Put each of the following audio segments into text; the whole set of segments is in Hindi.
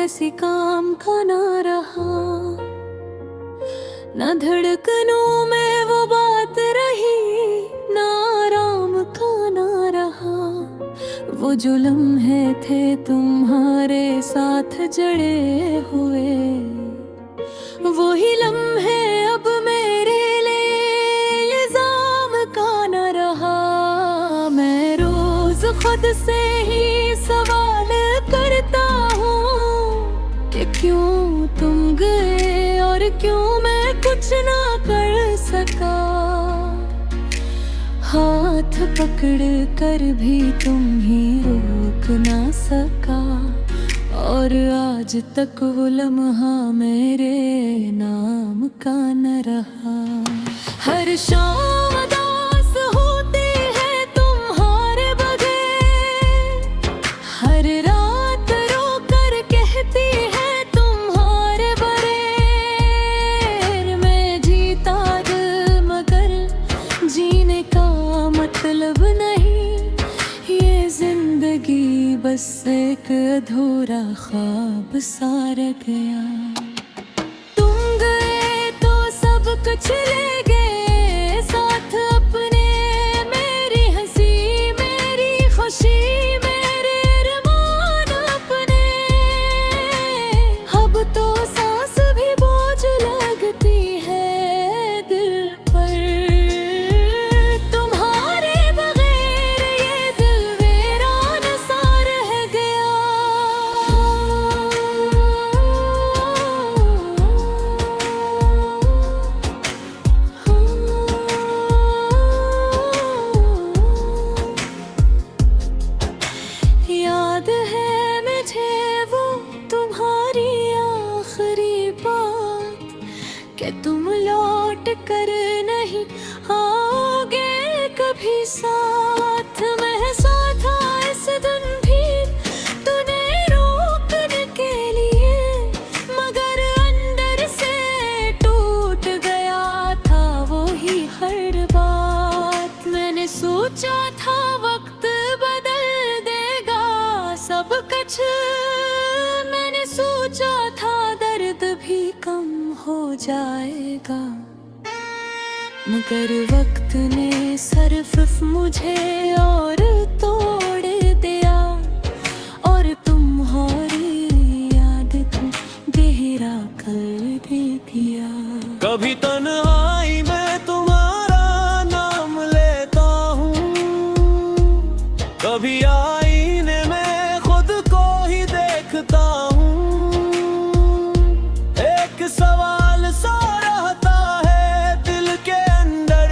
किसी काम का ना रहा, न धड़कनों में वो बात रही, ना आराम का ना रहा। वो जो लम्हे थे तुम्हारे साथ जड़े हुए, वही लम्हे अब मेरे लिए इल्जाम का न रहा। मैं रोज खुद से ही सवाल करता हूँ कि क्यों तुम गए और क्यों मैं कुछ ना कर सका। हाथ पकड़ कर भी तुम ही रोक ना सका, और आज तक वो लम्हा मेरे नाम का न रहा। हर शाम उदास होती है तुम्हारे बगैर, हर रात रो कर कहती है तुम्हारे बगैर। मैं जीता दिल मगर जीने का मतलब नहीं, ये जिंदगी बस एक अधूरा ख्वाब सा रह गया। तुम गए तो सब कुछ ले गए साथ अपने, मेरी हंसी मेरी खुशी मेरे अरमान अपने। अब तो सांस भी बोझ लगती है दिल पर, तुम्हारे बगैर ये दिल वीरान सा रह गया। याद है मुझे वो तुम्हारी आखिरी बात, कि तुम लौट कर नहीं आओगे कभी साथ। मैं साथ था इस दिन भी तूने रोकने के लिए, मगर अंदर से टूट गया था वो ही हर बात। मैंने सोचा था वक्त बदल देगा सब कुछ, मैंने सोचा था दर्द भी कम हो जाएगा, मगर वक्त ने सिर्फ मुझे और तोड़ दिया। और तुम्हारी याद को गहरा कर भी दिया। कभी तन्हाई में तुम्हारा नाम लेता हूँ, कभी आईने में खुद को ही देखता हूँ। एक सवाल सा रहता है दिल के अंदर,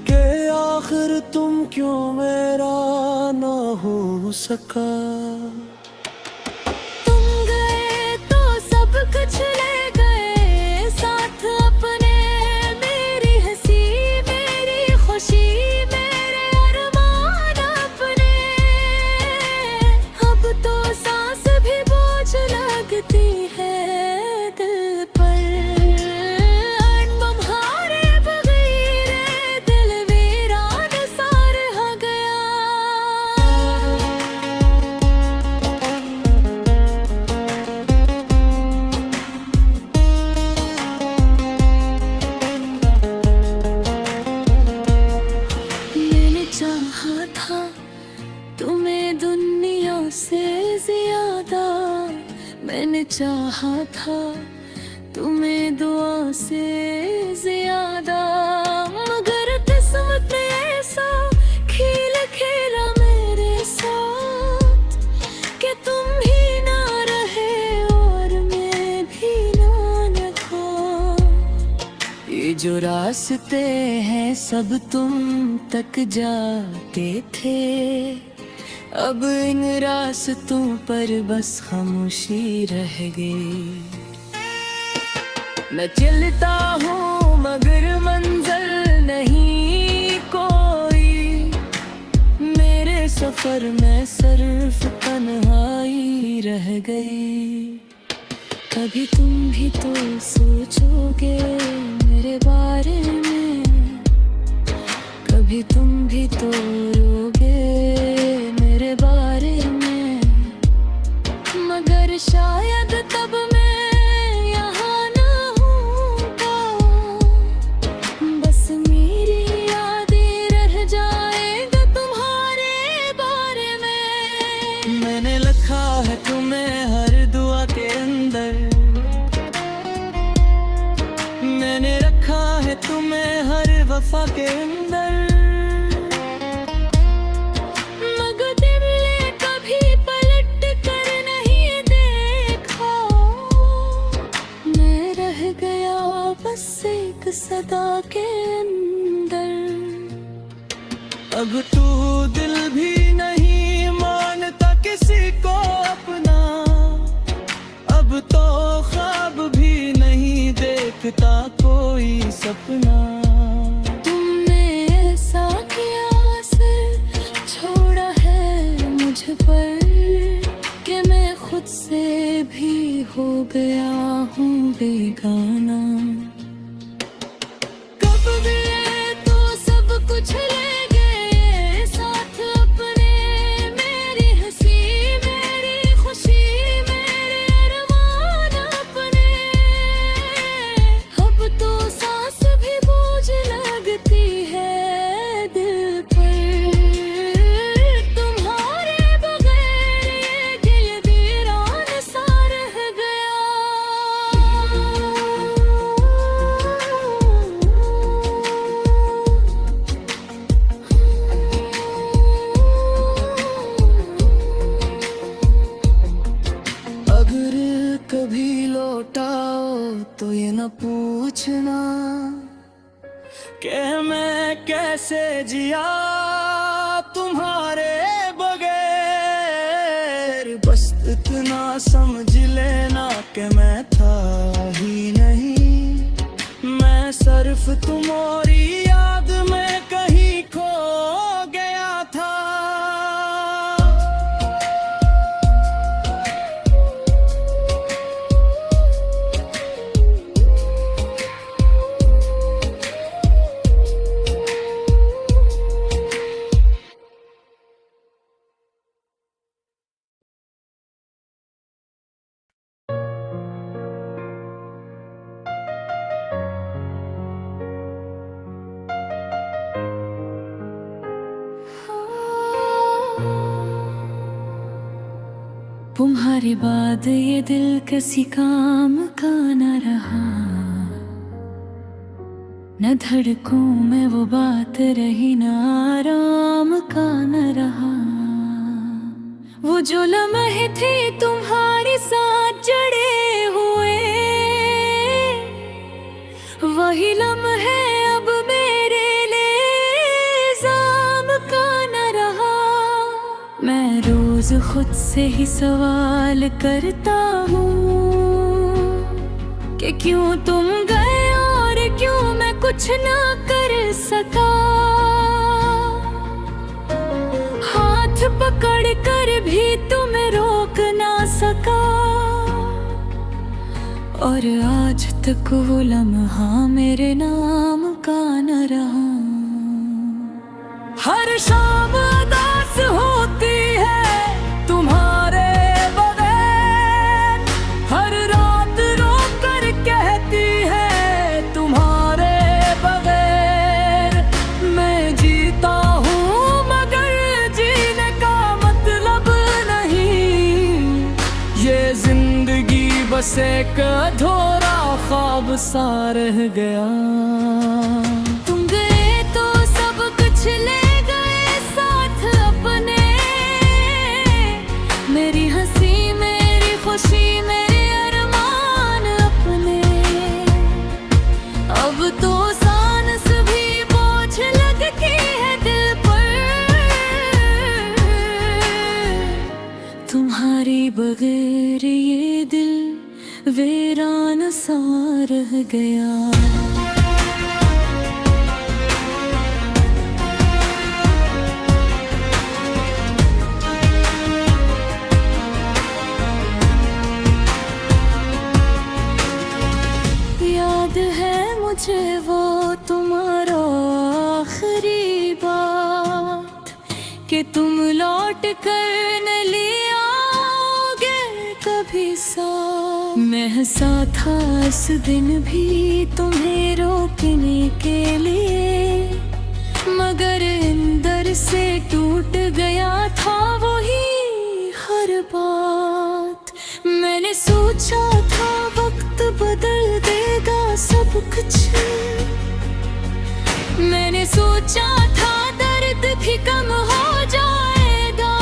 कि आखिर तुम क्यों मेरा ना हो सका। तुम गए तो सब कुछ ले गए साथ अपने, मेरी हंसी मेरी खुशी मेरे अरमान अपने। अब तो सांस भी बोझ लगती है दिल पर, तुम्हारे बगैर दिल वीरान सा रह गया। मैंने चाहा था तुम्हें दुनिया से ज्यादा, मैंने चाहा था तुम्हें दुआ से ज्यादा, मगर किस्मत ने ऐसा खेल खेला मेरे साथ, कि तुम ही ना रहे और मैं भी ना था। ये जो रास्ते हैं सब तुम तक जाते थे, अब इन रास्तों पर बस खामोशी रह गई। मैं चलता हूँ मगर मंजिल नहीं कोई, मेरे सफर में सिर्फ तन्हाई रह गई। कभी तुम भी तो सोचोगे मेरे बारे में, कभी तुम भी तो रोगे मेरे बारे में। और शायद तब मैं यहाँ न हूँगा, बस मेरी यादें रह जाएगा तुम्हारे बारे में। मैंने लिखा है तुम्हें हर दुआ के अंदर, मैंने रखा है तुम्हें हर वफा के अंदर। मगर दिल ने कभी पलट कर नहीं देखा, मैं रह गया बस एक सदा के अंदर। अब तू दिल भी नहीं मानता किसी को अपना, अब तो ख्वाब भी नहीं देखता कोई सपना। तुमने ऐसा किया असर छोड़ा है मुझ पर कि मैं खुद से भी हो गया हूँ बेगाना। कब गए तो सब कुछ ले गए साथ अपने, मेरी हंसी मेरी खुशी मेरे अरमान अपने। अब तो सांस भी बोझ लगती है दिल पर, तुम्हारे बगैर ये दिल वीरान सा रह गया। अगर कभी लौटाओ तो ये न पूछना कि मैं कैसे जिया तुम्हारे बगैर। बस इतना समझ लेना कि मैं था ही नहीं, मैं सिर्फ तुम्हारी याद में कहीं खो गया था। तुम्हारे बाद ये दिल किसी काम का न रहा, न धड़कों में वो बात रही न आराम का न रहा। वो जो लम्हे थे तुम्हारे साथ जड़े हुए, वही लम्हे अब मेरे लिए जाम का न रहा। मैं रोज खुद से ही सवाल करता हूँ कि क्यों तुम गए और क्यों मैं कुछ ना कर सका। हाथ पकड़ कर भी तुम्हें रोक ना सका, और आज तक वो लम्हा मेरे नाम का न रहा। हर शाम उदास होती है तुम्हारे बगैर, हर रात रो कर कहती है तुम्हारे बगैर। मैं जीता हूँ मगर जीने का मतलब नहीं, ये जिंदगी बस एक अधूरा ख्वाब सा रह गया। तुम गए तो सब कुछ ले गए साथ अपने, मेरी हंसी मेरी खुशी मेरे अरमान अपने। अब तो सांस भी बोझ लगती है दिल पर, तुम्हारी बगैर ये दिल वीरान सा रह गया। याद है मुझे वो तुम्हारा आखिरी बात, कि तुम लौट कर न ले आओगे कभी साथ मैं हंसा था इस दिन भी तुम्हें रोकने के लिए, मगर अंदर से टूट गया था वही हर बात। मैंने सोचा था वक्त बदल देगा सब कुछ, मैंने सोचा था दर्द भी कम हो जाएगा,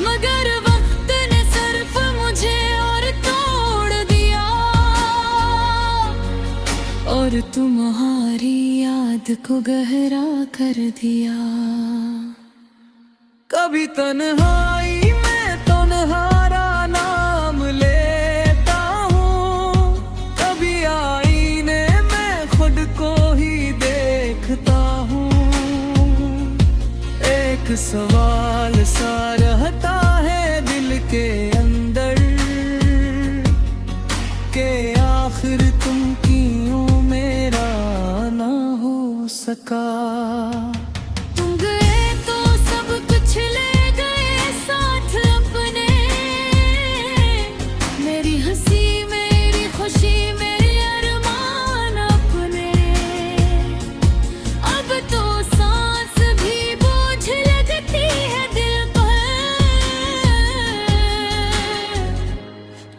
मगर वक्त ने सिर्फ मुझे और तोड़ दिया, और तुम्हारी याद को गहरा कर दिया। कभी तन्हाई में तुम्हारा नाम लेता हूँ, कभी आईने में खुद को ही देखता हूँ। एक सवाल सा रहता है दिल के अंदर के आखिर तुम क्यों मेरा ना हो सका। तुम गए तो सब कुछ ले गए साथ अपने, मेरी हंसी मेरी खुशी मेरे अरमान अपने। अब तो सांस भी बोझ लगती है दिल पर,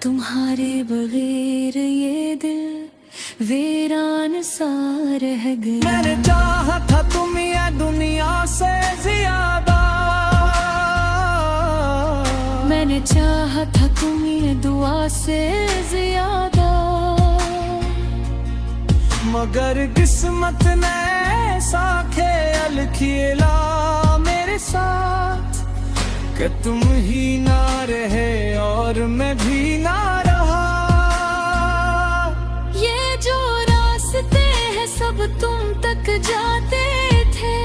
तुम्हारे बगैर ये दिल वीरान सा रह गया। मैंने चाहा था तुम ये दुनिया से ज्यादा, मैंने चाहा था तुम ये दुआ से ज्यादा, मगर किस्मत ने ऐसा खेल खेला मेरे साथ कि तुम ही ना रहे और मैं भी ना रहा। ये जो रास्ते हैं सब तुम तक जाते थे,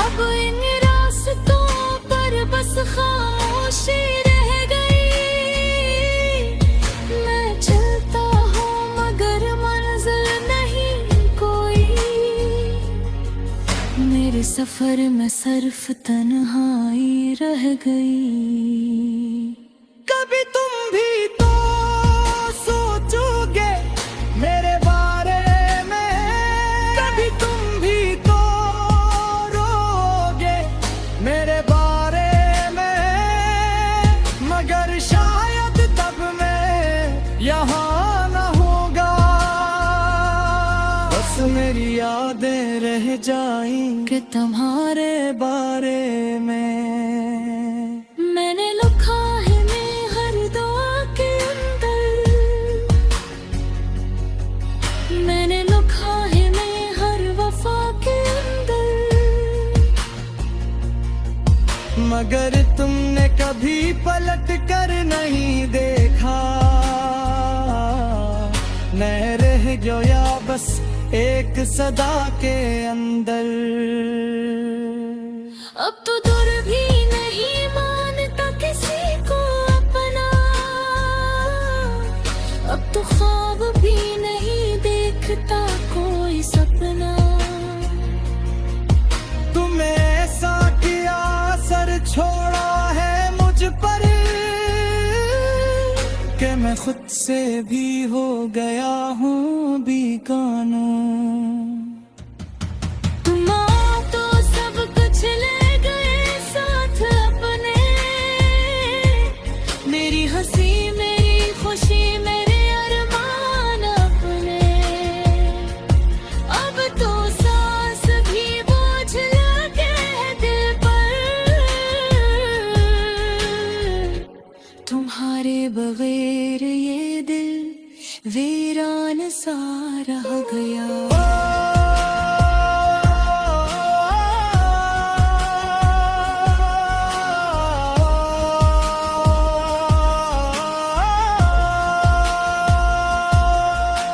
अब इन रास्तों पर बस खामोशी रह गई। मैं चलता हूँ मगर मंजिल नहीं कोई, मेरे सफर में सिर्फ तन्हाई रह गई। कभी तुम भी तो सोचोगे मेरे बारे में, कभी तुम भी तो रोगे मेरे बारे में, मगर शायद तब मैं यहाँ न होगा। बस मेरी यादें रह जाएंगे तुम्हारे बारे में। मैंने लिखा है मैं हर दुआ के अंदर, मैंने लिखा है मैं हर वफा के अंदर, मगर तुमने कभी पलट कर नहीं देखा। मैं रह गया बस एक सदा के अंदर। अब तो दूर भी नहीं मानता किसी को अपना, अब तो ख्वाब भी नहीं देखता कोई सपना। तुमने ऐसा किया असर छोड़ा है मुझ पर कि मैं खुद से भी हो गया हूँ बेगाना। तुम आओ तो सब कुछ ले गए साथ अपने, मेरी हंसी मेरी खुशी मेरे अरमान अपने। अब तो सांस भी बोझ लगे है दिल पर, तुम्हारे बगैर ये दिल वीरान सा रह गया।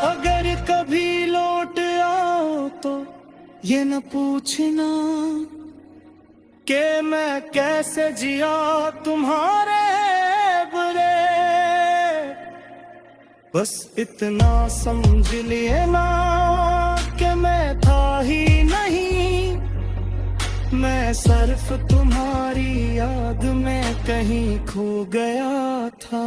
अगर कभी लौट आओ तो ये न पूछना कि मैं कैसे जिया तुम्हारे बुरे। बस इतना समझ लिए ना कि मैं था ही नहीं, मैं मैं सिर्फ तुम्हारी याद में कहीं खो गया था।